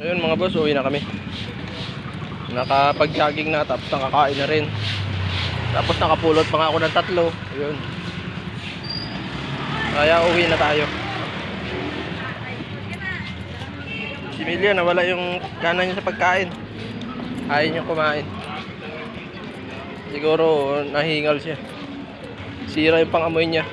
Ayun mga boss, uwi na kami. Nakapag-jogging na, tapos nakakain na rin. Tapos nakapulot pa nga ako ng 3. Ayun. Kaya uwi na tayo. Si Milya nawala yung gana niya sa pagkain. Ayaw niya kumain. Siguro nahingal siya. Sira yung pangamoy niya.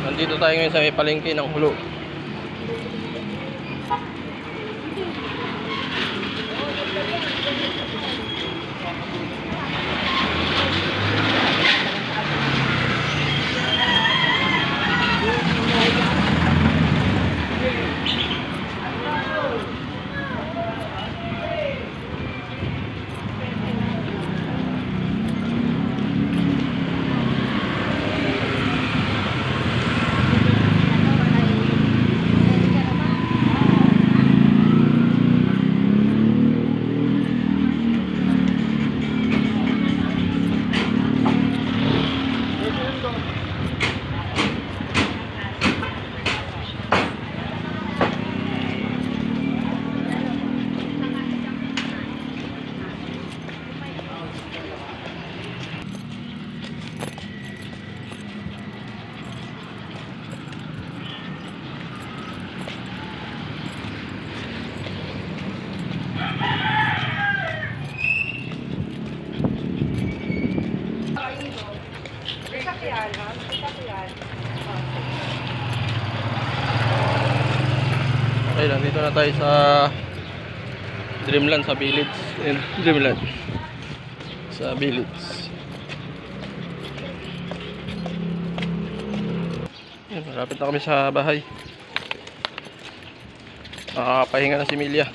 Nandito tayo ngayon sa may palengke ng Hulo. Okay, nandito na tayo sa Dreamland sa Village. Dreamland sa Village. Yan, malapit na kami sa bahay. Nakakapahinga na si Milya.